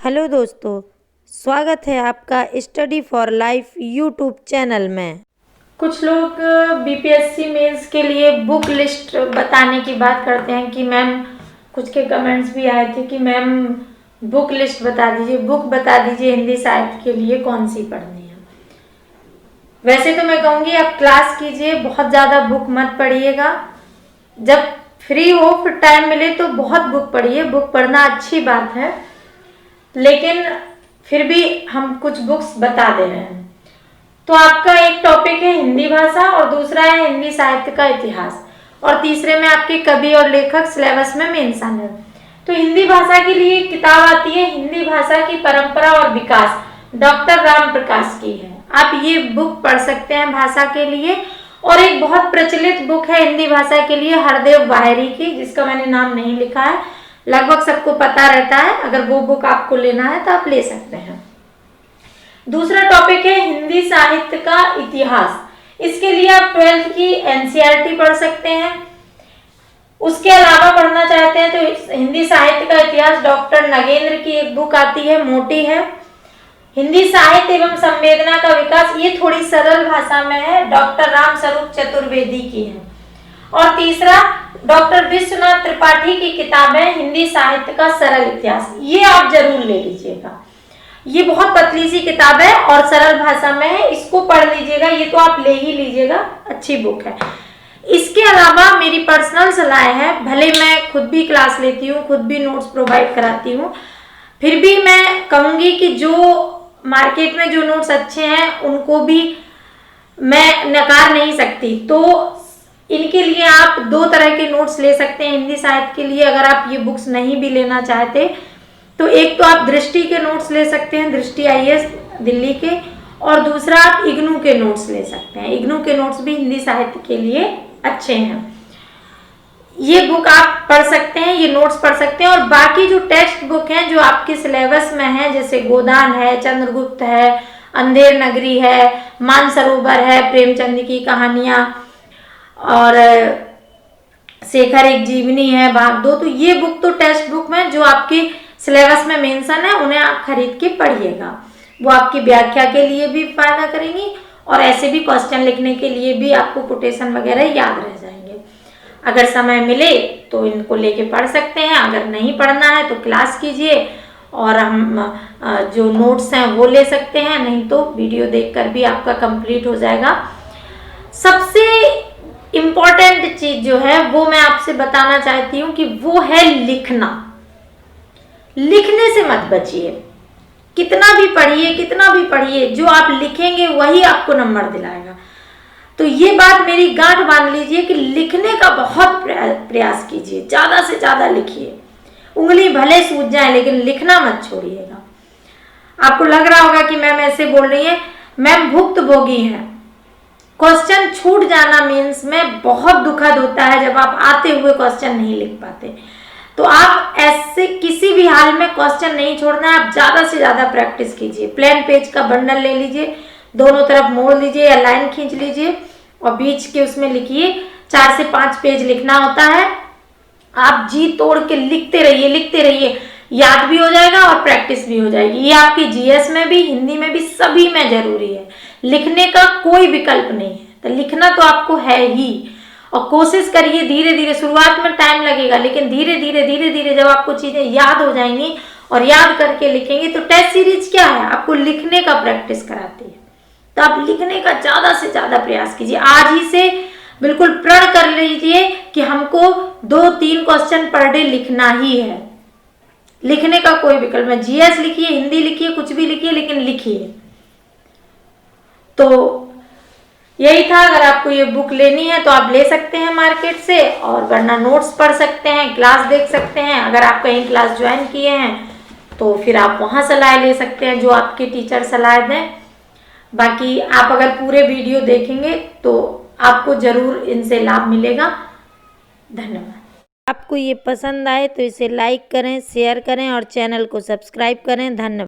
Hello दोस्तों, स्वागत है आपका study for life YouTube channel में। कुछ लोग बीपीएससी मेंस के लिए बुक लिस्ट बताने की बात करते हैं कि मैम, कुछ के कमेंट्स भी आए थे कि मैम बुक लिस्ट बता दीजिए, बुक बता दीजिए हिंदी साहित्य के लिए कौन सी पढ़नी है। वैसे तो मैं कहूँगी आप क्लास कीजिए, बहुत ज़्यादा बुक मत पढ़िएगा। जब फ्री हो, फिर टाइम मिले तो बहुत बुक पढ़िए। बुक पढ़ना अच्छी बात है, लेकिन फिर भी हम कुछ बुक्स बता दे रहे हैं। तो आपका एक टॉपिक है हिंदी भाषा और दूसरा है हिंदी साहित्य का इतिहास और तीसरे में आपके कवि और लेखक सिलेबस में मेंशन है। तो हिंदी भाषा के लिए किताब आती है हिंदी भाषा की परंपरा और विकास, डॉक्टर राम प्रकाश की है। आप ये बुक पढ़ सकते हैं भाषा के लिए। और एक बहुत प्रचलित बुक है हिंदी भाषा के लिए हरदेव बाहरी की, जिसका मैंने नाम नहीं लिखा है, लगभग सबको पता रहता है। अगर वो बुक आपको लेना है तो आप ले सकते हैं। दूसरा टॉपिक है हिंदी साहित्य का इतिहास। इसके लिए आप 12th की एनसीईआरटी पढ़ सकते हैं। उसके अलावा पढ़ना चाहते हैं तो हिंदी साहित्य का इतिहास डॉक्टर नगेंद्र की एक बुक आती है, मोटी है। हिंदी साहित्य एवं संवेदना का विकास, ये थोड़ी सरल भाषा में है, डॉक्टर राम स्वरूप चतुर्वेदी की है। और तीसरा डॉक्टर विश्वनाथ त्रिपाठी की किताब है हिंदी साहित्य का सरल इतिहास। ये आप जरूर ले लीजिएगा। ये बहुत पतली सी किताब है और सरल भाषा में है, इसको पढ़ लीजिएगा। ये तो आप ले ही लीजिएगा, अच्छी बुक है। इसके अलावा मेरी पर्सनल सलाह है, भले मैं खुद भी क्लास लेती हूँ, खुद भी नोट्स प्रोवाइड कराती हूँ, फिर भी मैं कहूँगी कि जो मार्केट में जो नोट्स अच्छे हैं उनको भी मैं नकार नहीं सकती। तो इनके लिए आप दो तरह के नोट्स ले सकते हैं हिंदी साहित्य के लिए। अगर आप ये बुक्स नहीं भी लेना चाहते तो एक तो आप दृष्टि के नोट्स ले सकते हैं, दृष्टि आईएएस दिल्ली के, और दूसरा आप इग्नू के नोट्स ले सकते हैं। इग्नू के नोट्स भी हिंदी साहित्य के लिए अच्छे हैं। ये बुक आप पढ़ सकते हैं, ये नोट्स पढ़ सकते हैं। और बाकी जो टेक्स्ट बुक हैं जो आपके सिलेबस में है, जैसे गोदान है, चंद्रगुप्त है, अंधेर नगरी है, मानसरोवर है, प्रेमचंद की कहानियां, और शेखर एक जीवनी है, भाग 2, तो ये बुक तो टेक्स्ट बुक में जो आपके सिलेबस में मेंशन है, उन्हें आप खरीद के पढ़िएगा। वो आपकी व्याख्या के लिए भी फायदा करेंगी और ऐसे भी क्वेश्चन लिखने के लिए भी आपको कोटेशन वगैरह याद रह जाएंगे। अगर समय मिले तो इनको लेके पढ़ सकते हैं, अगर नहीं पढ़ना है तो क्लास कीजिए और हम जो नोट्स हैं वो ले सकते हैं, नहीं तो वीडियो देखकर भी आपका कंप्लीट हो जाएगा। सबसे इम्पोर्टेंट चीज जो है वो मैं आपसे बताना चाहती हूँ कि वो है लिखना। लिखने से मत बचिए। कितना भी पढ़िए, जो आप लिखेंगे वही आपको नंबर दिलाएगा। तो ये बात मेरी गांठ बांध लीजिए कि लिखने का बहुत प्रयास कीजिए, ज्यादा से ज्यादा लिखिए। उंगली भले सूज जाए लेकिन लिखना मत छोड़िएगा। आपको लग रहा होगा कि मैम ऐसे बोल रही है, मैम भुक्तभोगी है। क्वेश्चन छूट जाना मीन्स में बहुत दुखद होता है जब आप आते हुए क्वेश्चन नहीं लिख पाते। तो आप ऐसे किसी भी हाल में क्वेश्चन नहीं छोड़ना है, आप ज्यादा से ज्यादा प्रैक्टिस कीजिए। प्लेन पेज का बंडल ले लीजिए, दोनों तरफ मोड़ लीजिए या लाइन खींच लीजिए और बीच के उसमें लिखिए। 4 से 5 पेज लिखना होता है। आप जी तोड़ के लिखते रहिए, याद भी हो जाएगा और प्रैक्टिस भी हो जाएगी। ये आपकी जीएस में भी, हिंदी में भी, सभी में जरूरी है। लिखने का कोई विकल्प नहीं है, तो लिखना तो आपको है ही। और कोशिश करिए धीरे धीरे, शुरुआत में टाइम लगेगा, लेकिन धीरे धीरे जब आपको चीजें याद हो जाएंगी और याद करके लिखेंगे, तो टेस्ट सीरीज क्या है, आपको लिखने का प्रैक्टिस कराती है। तो आप लिखने का ज्यादा से ज्यादा प्रयास कीजिए। आज ही से बिल्कुल प्रण कर लीजिए कि हमको 2-3 क्वेश्चन पर डे लिखना ही है। लिखने का कोई विकल्प नहीं। जीएस लिखिए, हिंदी लिखिए, कुछ भी लिखिए, लेकिन लिखिए। तो यही था। अगर आपको ये बुक लेनी है तो आप ले सकते हैं मार्केट से, और वरना नोट्स पढ़ सकते हैं, क्लास देख सकते हैं। अगर आप कहीं क्लास ज्वाइन किए हैं तो फिर आप वहां सलाह ले सकते हैं, जो आपके टीचर सलाह दें। बाकी आप अगर पूरे वीडियो देखेंगे तो आपको जरूर इनसे लाभ मिलेगा। धन्यवाद। आपको ये पसंद आए तो इसे लाइक करें, शेयर करें और चैनल को सब्सक्राइब करें। धन्यवाद।